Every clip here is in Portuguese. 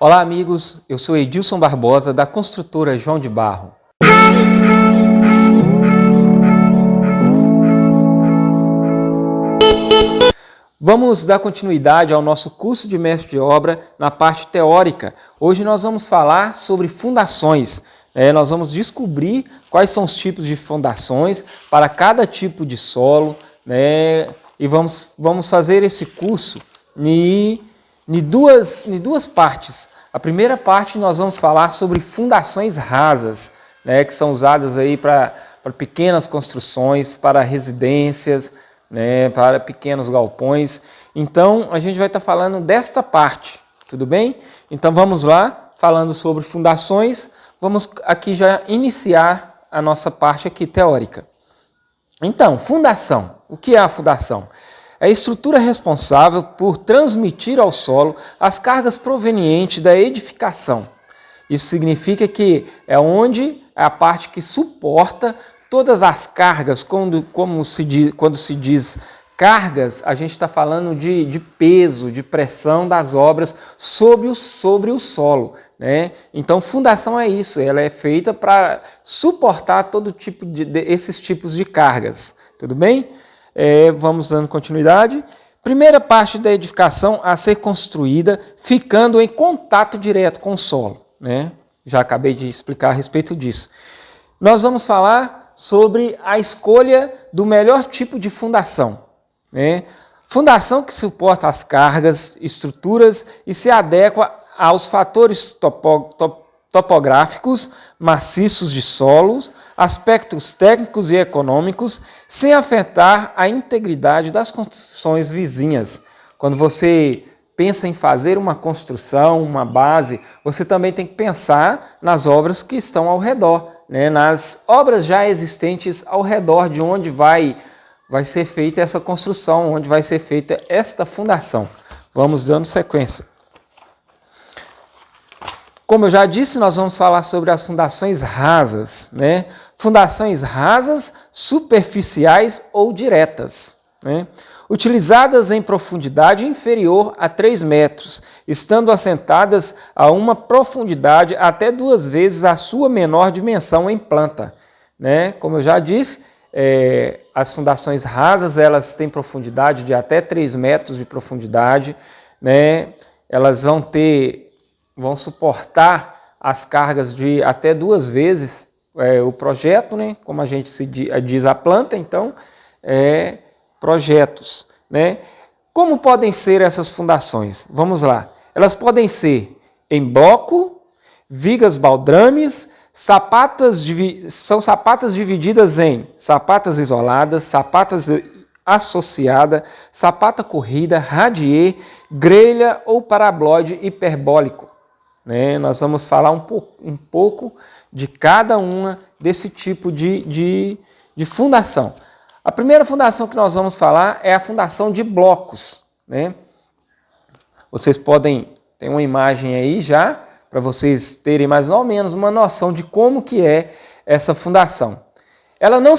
Olá amigos, eu sou Edilson Barbosa da construtora João de Barro. Vamos dar continuidade ao nosso curso de mestre de obra na parte teórica. Hoje nós vamos falar sobre fundações. Nós vamos descobrir quais são os tipos de fundações para cada tipo de solo, e vamos fazer esse curso em duas partes. A primeira parte nós vamos falar sobre fundações rasas, que são usadas aí para pequenas construções, para residências, para pequenos galpões. Então a gente vai estar falando desta parte, tudo bem? Então vamos lá, falando sobre fundações, vamos aqui já iniciar a nossa parte aqui teórica. Então, fundação. O que é a fundação? É a estrutura responsável por transmitir ao solo as cargas provenientes da edificação. Isso significa que é onde é a parte que suporta todas as cargas. Quando se diz cargas, a gente está falando de peso, de pressão das obras sobre o solo. Então, fundação é isso, ela é feita para suportar todo tipo esses tipos de cargas. Tudo bem? Vamos dando continuidade. Primeira parte da edificação a ser construída ficando em contato direto com o solo. Já acabei de explicar a respeito disso. Nós vamos falar sobre a escolha do melhor tipo de fundação. Fundação que suporta as cargas, estruturas e se adequa aos fatores topográficos, maciços de solos, aspectos técnicos e econômicos, sem afetar a integridade das construções vizinhas. Quando você pensa em fazer uma construção, uma base, você também tem que pensar nas obras que estão ao redor, nas obras já existentes ao redor de onde vai ser feita essa construção, onde vai ser feita esta fundação. Vamos dando sequência. Como eu já disse, nós vamos falar sobre as fundações rasas. Fundações rasas, superficiais ou diretas. Utilizadas em profundidade inferior a 3 metros, estando assentadas a uma profundidade até 2 vezes a sua menor dimensão em planta. Como eu já disse, as fundações rasas elas têm profundidade de até 3 metros de profundidade. Elas vão suportar as cargas de até 2 vezes o projeto, como a gente diz a planta, então projetos. Como podem ser essas fundações? Vamos lá. Elas podem ser em bloco, vigas baldrames, são sapatas divididas em sapatas isoladas, sapatas associada, sapata corrida, radier, grelha ou paraboloide hiperbólico. Nós vamos falar um pouco de cada uma desse tipo de fundação. A primeira fundação que nós vamos falar é a fundação de blocos. Vocês tem uma imagem aí já, para vocês terem mais ou menos uma noção de como que é essa fundação. Ela não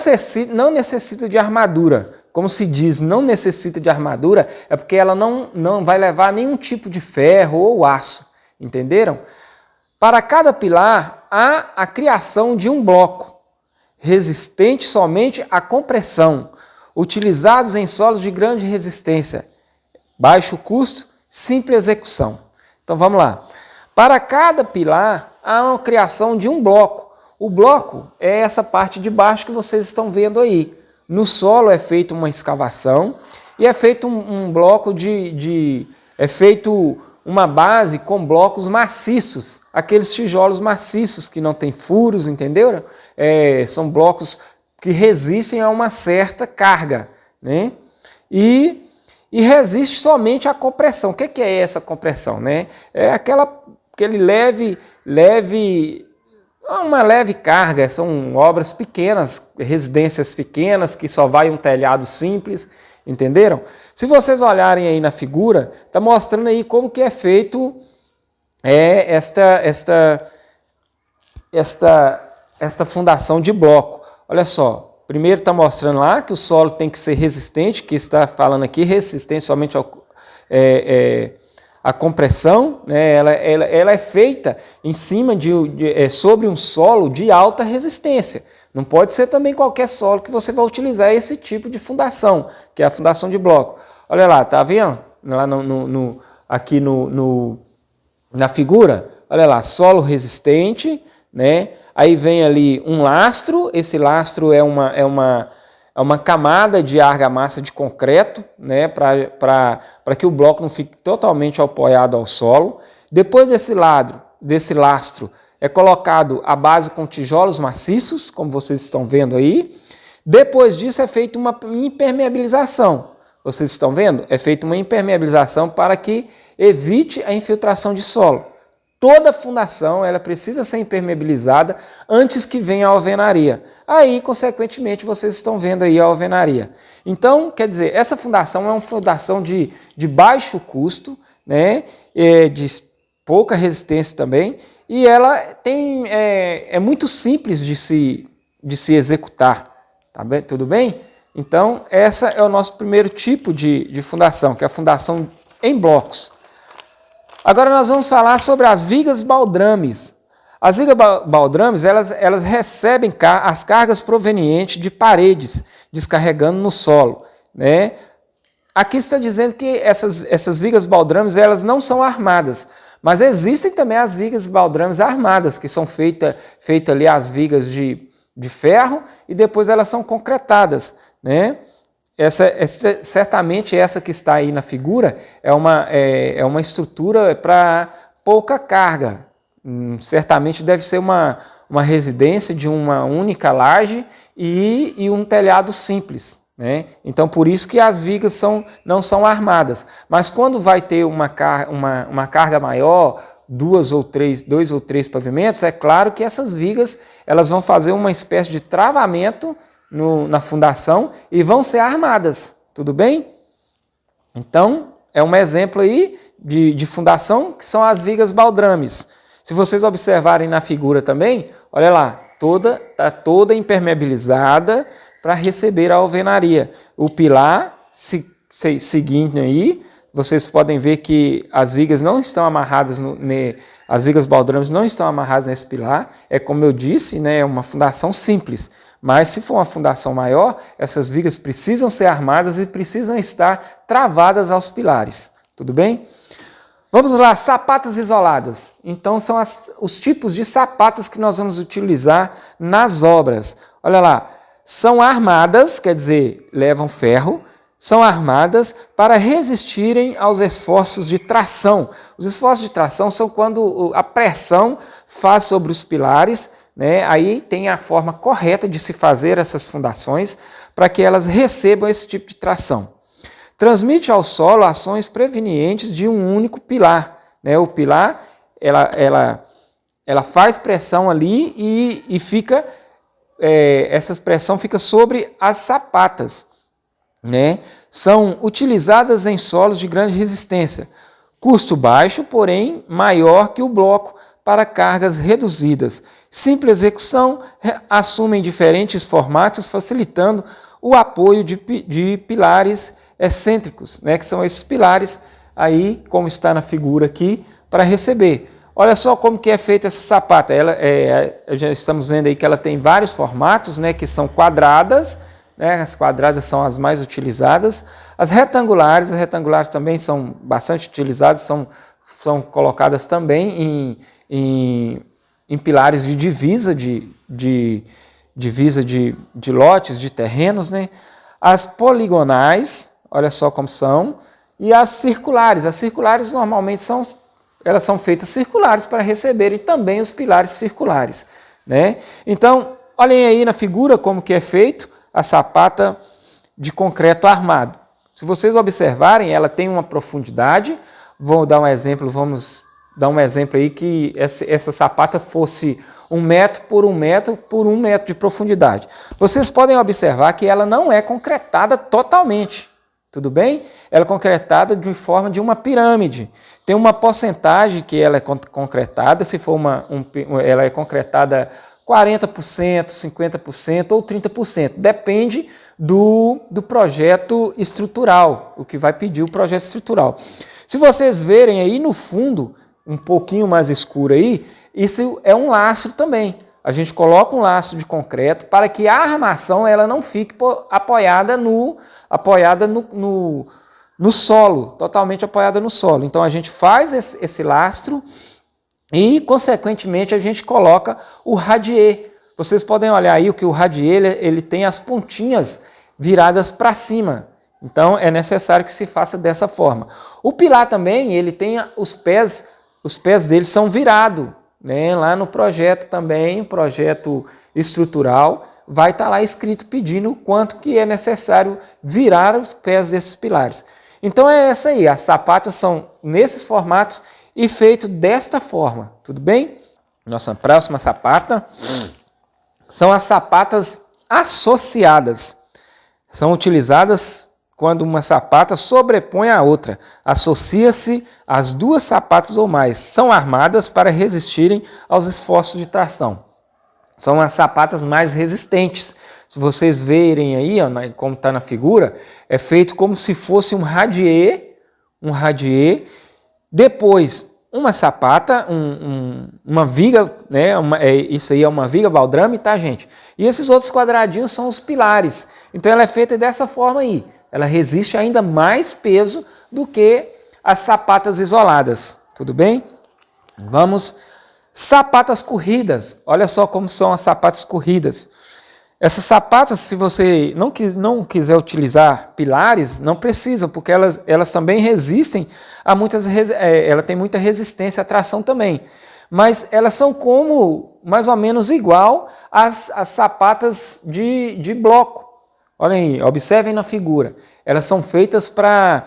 necessita de armadura. Como se diz, não necessita de armadura, é porque ela não vai levar nenhum tipo de ferro ou aço. Entenderam? Para cada pilar, há a criação de um bloco, resistente somente à compressão, utilizados em solos de grande resistência, baixo custo, simples execução. Então vamos lá. Para cada pilar, há a criação de um bloco. O bloco é essa parte de baixo que vocês estão vendo aí. No solo é feita uma escavação e é feito um bloco é feito uma base com blocos maciços, aqueles tijolos maciços que não tem furos, entenderam? São blocos que resistem a uma certa carga, e resiste somente à compressão. O que é essa compressão? É aquele uma leve carga, são obras pequenas, residências pequenas, que só vai um telhado simples, entenderam? Se vocês olharem aí na figura, está mostrando aí como que é feito esta fundação de bloco. Olha só, primeiro está mostrando lá que o solo tem que ser resistente, que está falando aqui, resistente somente A compressão, né, ela é feita em cima sobre um solo de alta resistência. Não pode ser também qualquer solo que você vai utilizar esse tipo de fundação, que é a fundação de bloco. Olha lá, tá vendo? Lá aqui na figura, olha lá, solo resistente, né? Aí vem ali um lastro, esse lastro é uma camada de argamassa de concreto, né? Para que o bloco não fique totalmente apoiado ao solo. Depois desse lastro, é colocado a base com tijolos maciços, como vocês estão vendo aí. Depois disso é feita uma impermeabilização. Vocês estão vendo? É feita uma impermeabilização para que evite a infiltração de solo. Toda fundação ela precisa ser impermeabilizada antes que venha a alvenaria. Aí, consequentemente, vocês estão vendo aí a alvenaria. Então, quer dizer, essa fundação é uma fundação de baixo custo, né? De pouca resistência também, e ela é muito simples de se executar. Tá bem? Tudo bem? Então, essa é o nosso primeiro tipo de fundação, que é a fundação em blocos. Agora nós vamos falar sobre as vigas baldrames. As vigas baldrames, elas recebem as cargas provenientes de paredes, descarregando no solo, né? Aqui está dizendo que essas vigas baldrames, elas não são armadas, mas existem também as vigas baldrames armadas, que são feitas ali as vigas de ferro e depois elas são concretadas, né? Certamente essa que está aí na figura é uma estrutura para pouca carga. Certamente deve ser uma residência de uma única laje e um telhado simples, né? Então por isso que as vigas não são armadas. Mas quando vai ter uma carga maior, dois ou três pavimentos, é claro que essas vigas elas vão fazer uma espécie de travamento na fundação e vão ser armadas, tudo bem? Então, é um exemplo aí de fundação que são as vigas baldrames. Se vocês observarem na figura também, olha lá, está toda impermeabilizada para receber a alvenaria. O pilar seguinte aí, vocês podem ver que as vigas não estão amarradas, as vigas baldrames não estão amarradas nesse pilar, é como eu disse, né, é uma fundação simples. Mas se for uma fundação maior, essas vigas precisam ser armadas e precisam estar travadas aos pilares. Tudo bem? Vamos lá, sapatas isoladas. Então são os tipos de sapatas que nós vamos utilizar nas obras. Olha lá, são armadas, quer dizer, levam ferro, são armadas para resistirem aos esforços de tração. Os esforços de tração são quando a pressão faz sobre os pilares, né? Aí tem a forma correta de se fazer essas fundações para que elas recebam esse tipo de tração. Transmite ao solo ações prevenientes de um único pilar, né? O pilar, ela faz pressão ali e fica, essa pressão fica sobre as sapatas, né? São utilizadas em solos de grande resistência. Custo baixo, porém maior que o bloco para cargas reduzidas. Simples execução, assumem diferentes formatos, facilitando o apoio de pilares excêntricos, né, que são esses pilares aí, como está na figura aqui, para receber. Olha só como que é feita essa sapata. Já estamos vendo aí que ela tem vários formatos, né, que são quadradas, né, as quadradas são as mais utilizadas. As retangulares também são bastante utilizadas, são colocadas também em pilares de divisa de lotes, de terrenos, né? As poligonais, olha só como são, e as circulares normalmente elas são feitas circulares para receberem também os pilares circulares, né? Então, olhem aí na figura como que é feito a sapata de concreto armado. Se vocês observarem, ela tem uma profundidade. Vamos dar um exemplo aí que essa sapata fosse 1 metro por 1 metro por 1 metro de profundidade. Vocês podem observar que ela não é concretada totalmente, tudo bem? Ela é concretada de forma de uma pirâmide. Tem uma porcentagem que ela é concretada, se for ela é concretada 40%, 50% ou 30%. Depende do projeto estrutural, o que vai pedir o projeto estrutural. Se vocês verem aí no fundo, um pouquinho mais escuro aí, isso é um lastro também. A gente coloca um lastro de concreto para que a armação ela não fique apoiada no solo, totalmente apoiada no solo. Então a gente faz esse lastro e, consequentemente, a gente coloca o radier. Vocês podem olhar aí que o radier ele tem as pontinhas viradas para cima. Então é necessário que se faça dessa forma. O pilar também, ele tem os pés dele são virados, né? Lá no projeto também, projeto estrutural, vai estar lá escrito pedindo o quanto que é necessário virar os pés desses pilares. Então é essa aí, as sapatas são nesses formatos e feito desta forma, tudo bem? Nossa próxima sapata são as sapatas associadas. São utilizadas quando uma sapata sobrepõe a outra. Associa-se as duas sapatas ou mais. São armadas para resistirem aos esforços de tração. São as sapatas mais resistentes. Se vocês verem aí, ó, como está na figura, é feito como se fosse um radier. Depois, uma sapata, uma viga, né? Isso aí é uma viga baldrame, tá, gente? E esses outros quadradinhos são os pilares. Então ela é feita dessa forma aí. Ela resiste ainda mais peso do que as sapatas isoladas, tudo bem? Vamos, sapatas corridas. Olha só como são as sapatas corridas. Essas sapatas, se você não quiser utilizar pilares, não precisa, porque elas também resistem a muitas, ela tem muita resistência à tração também. Mas elas são como, mais ou menos igual às sapatas de bloco. Olhem aí, observem na figura. Elas são feitas para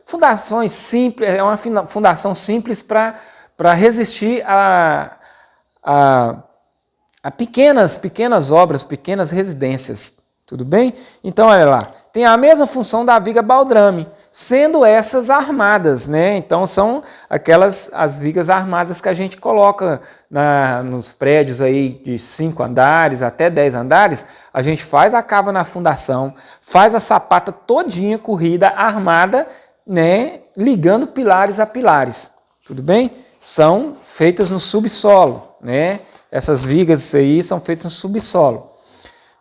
fundações simples, é uma fundação simples para resistir a pequenas obras, pequenas residências. Tudo bem? Então, olha lá. Tem a mesma função da viga baldrame, sendo essas armadas, né? Então são as vigas armadas que a gente coloca nos prédios aí de 5 andares até 10 andares, a gente faz a cava na fundação, faz a sapata todinha corrida, armada, né? Ligando pilares a pilares, tudo bem? São feitas no subsolo, né? Essas vigas aí são feitas no subsolo.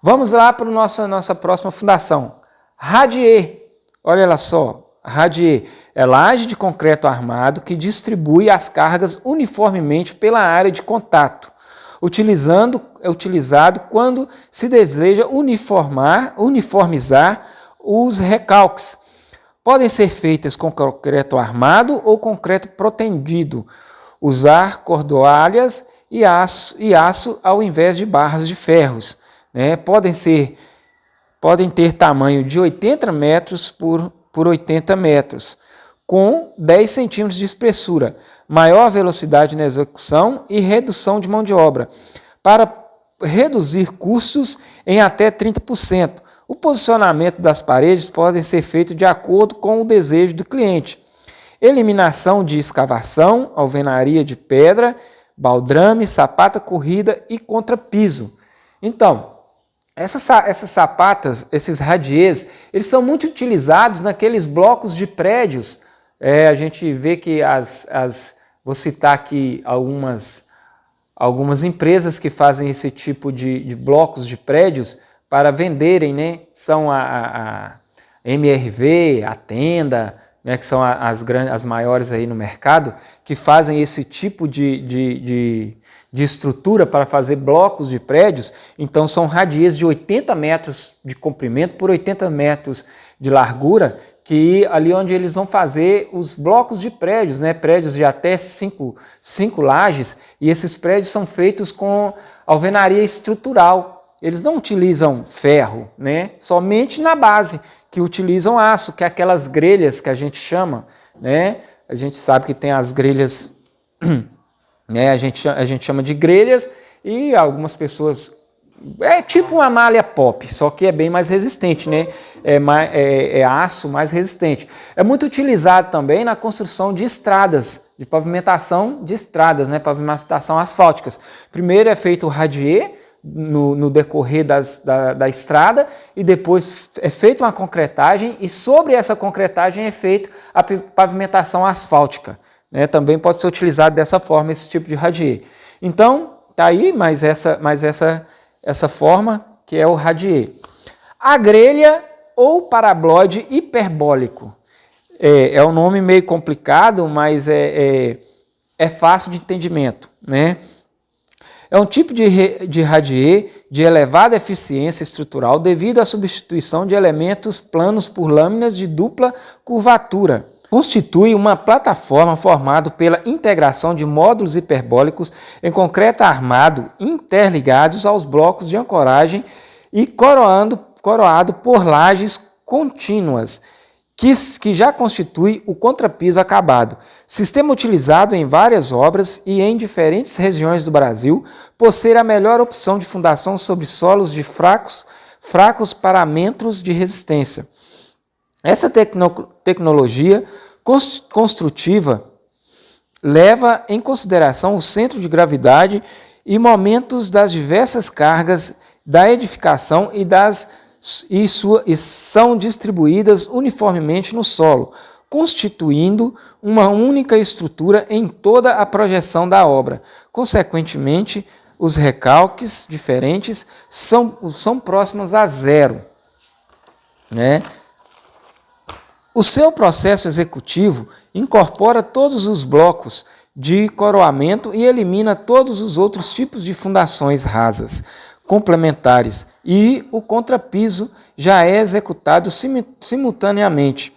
Vamos lá para a nossa próxima fundação. Radier, olha lá só, radier é laje de concreto armado que distribui as cargas uniformemente pela área de contato, é utilizado quando se deseja uniformizar os recalques. Podem ser feitas com concreto armado ou concreto protendido, usar cordoalhas e aço ao invés de barras de ferros, né? Podem ter tamanho de 80 metros por 80 metros, com 10 centímetros de espessura, maior velocidade na execução e redução de mão de obra, para reduzir custos em até 30%. O posicionamento das paredes pode ser feito de acordo com o desejo do cliente. Eliminação de escavação, alvenaria de pedra, baldrame, sapata corrida e contrapiso. Então, essas sapatas, esses radiers, eles são muito utilizados naqueles blocos de prédios. A gente vê que vou citar aqui algumas empresas que fazem esse tipo de blocos de prédios para venderem, né? São a MRV, a Tenda, né? Que são as maiores aí no mercado, que fazem esse tipo de estrutura para fazer blocos de prédios. Então são radiers de 80 metros de comprimento por 80 metros de largura, que ali onde eles vão fazer os blocos de prédios, né? Prédios de até 5 lajes, e esses prédios são feitos com alvenaria estrutural. Eles não utilizam ferro, né? Somente na base, que utilizam aço, que é aquelas grelhas que a gente chama, né? A gente sabe que tem as grelhas, né? A gente chama de grelhas, e algumas pessoas... É tipo uma malha pop, só que é bem mais resistente, né? É aço mais resistente. É muito utilizado também na construção de estradas, de pavimentação de estradas, né? Pavimentação asfálticas. Primeiro é feito o radier, no decorrer da estrada, e depois é feita uma concretagem, e sobre essa concretagem é feita a pavimentação asfáltica, né? Também pode ser utilizado dessa forma esse tipo de radier. Então, tá aí mais essa forma que é o radier. A grelha ou paraboloide hiperbólico. É um nome meio complicado, mas é fácil de entendimento, né? É um tipo de radier de elevada eficiência estrutural devido à substituição de elementos planos por lâminas de dupla curvatura. Constitui uma plataforma formada pela integração de módulos hiperbólicos em concreto armado interligados aos blocos de ancoragem e coroado por lajes contínuas, que já constitui o contrapiso acabado. Sistema utilizado em várias obras e em diferentes regiões do Brasil, por ser a melhor opção de fundação sobre solos de fracos parâmetros de resistência. Essa tecnologia construtiva leva em consideração o centro de gravidade e momentos das diversas cargas da edificação e são distribuídas uniformemente no solo, constituindo uma única estrutura em toda a projeção da obra. Consequentemente, os recalques diferentes são próximos a zero, né? O seu processo executivo incorpora todos os blocos de coroamento e elimina todos os outros tipos de fundações rasas complementares, e o contrapiso já é executado simultaneamente.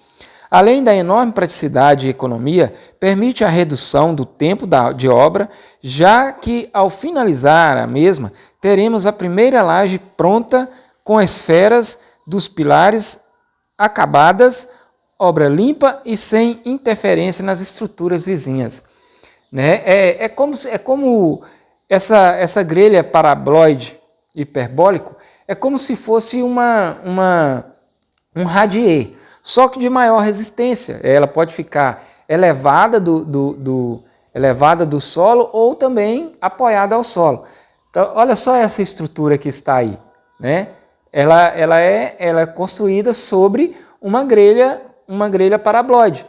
Além da enorme praticidade e economia, permite a redução do tempo de obra, já que ao finalizar a mesma, teremos a primeira laje pronta com esferas dos pilares acabadas, obra limpa e sem interferência nas estruturas vizinhas, né? É como essa grelha paraboloide hiperbólico, é como se fosse um radier, só que de maior resistência. Ela pode ficar elevada do solo ou também apoiada ao solo. Então, olha só essa estrutura que está aí, né? Ela é construída sobre uma grelha paraboloide.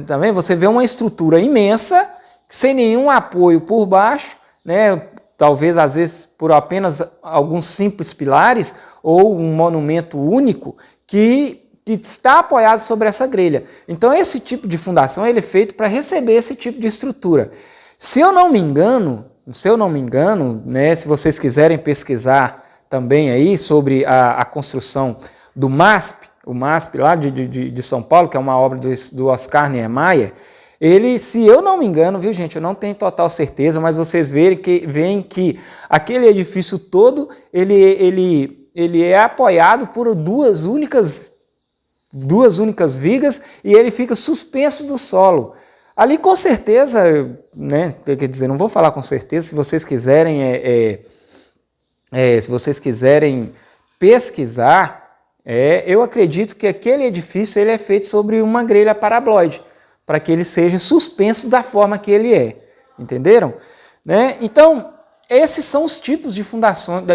Também você vê uma estrutura imensa, sem nenhum apoio por baixo, né? Talvez às vezes por apenas alguns simples pilares ou um monumento único que está apoiado sobre essa grelha. Então esse tipo de fundação ele é feito para receber esse tipo de estrutura. Se eu não me engano, né, se vocês quiserem pesquisar também aí sobre a construção do MASP, o MASP lá de São Paulo, que é uma obra do Oscar Niemeyer, ele, se eu não me engano, viu gente, eu não tenho total certeza, mas vocês veem que aquele edifício todo, ele é apoiado por duas únicas vigas e ele fica suspenso do solo. Ali com certeza, né, quer dizer, não vou falar com certeza, se vocês quiserem, pesquisar, eu acredito que aquele edifício ele é feito sobre uma grelha paraboloide, para que ele seja suspenso da forma que ele é, entenderam? Né? Então, esses são os tipos de fundações,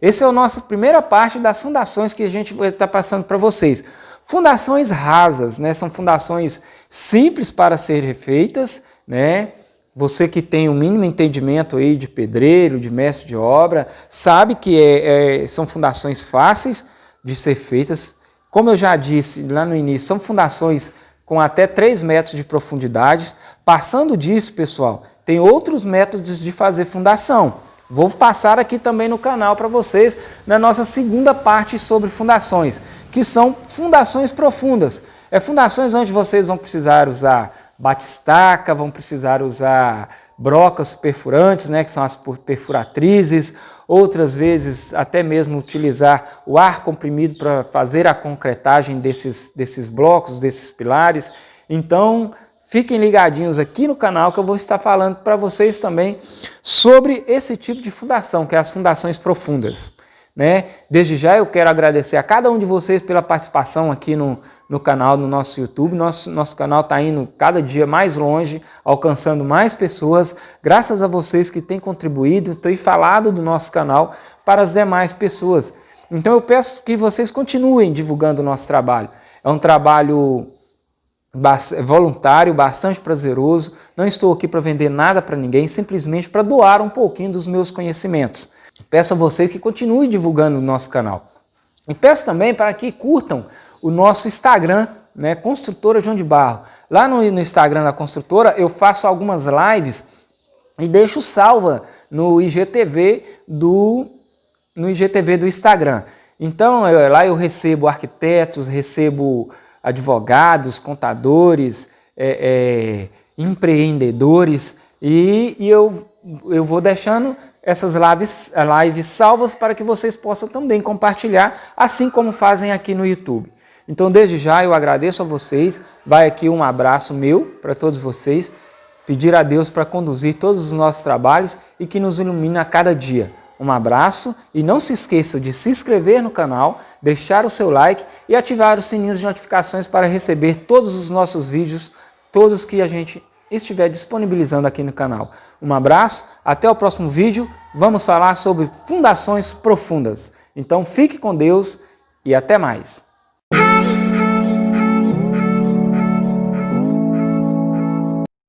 essa é a nossa primeira parte das fundações que a gente vai estar passando para vocês. Fundações rasas, né? São fundações simples para serem feitas, né? Você que tem o mínimo entendimento aí de pedreiro, de mestre de obra, sabe que são fundações fáceis de ser feitas. Como eu já disse lá no início, são fundações com até 3 metros de profundidade. Passando disso, pessoal, tem outros métodos de fazer fundação. Vou passar aqui também no canal para vocês, na nossa segunda parte sobre fundações, que são fundações profundas. Fundações onde vocês vão precisar usar batistaca, vão precisar usar brocas perfurantes, né, que são as perfuratrizes, outras vezes até mesmo utilizar o ar comprimido para fazer a concretagem desses blocos, desses pilares. Então, fiquem ligadinhos aqui no canal que eu vou estar falando para vocês também sobre esse tipo de fundação, que é as fundações profundas. né? Desde já eu quero agradecer a cada um de vocês pela participação aqui no canal, no nosso YouTube. Nosso canal está indo cada dia mais longe, alcançando mais pessoas, graças a vocês que têm contribuído, têm falado do nosso canal para as demais pessoas. Então eu peço que vocês continuem divulgando o nosso trabalho. É um trabalho voluntário, bastante prazeroso. Não estou aqui para vender nada para ninguém, simplesmente para doar um pouquinho dos meus conhecimentos. Peço a vocês que continuem divulgando o nosso canal. E peço também para que curtam o nosso Instagram, né, Construtora João de Barro. Lá no Instagram da Construtora eu faço algumas lives e deixo salva no IGTV do Instagram. Então lá eu recebo arquitetos, recebo advogados, contadores, empreendedores e eu vou deixando essas lives salvas para que vocês possam também compartilhar, assim como fazem aqui no YouTube. Então desde já eu agradeço a vocês, vai aqui um abraço meu para todos vocês, pedir a Deus para conduzir todos os nossos trabalhos e que nos ilumine a cada dia. Um abraço e não se esqueça de se inscrever no canal, deixar o seu like e ativar os sininhos de notificações para receber todos os nossos vídeos, todos que a gente estiver disponibilizando aqui no canal. Um abraço, até o próximo vídeo, vamos falar sobre fundações profundas. Então fique com Deus e até mais.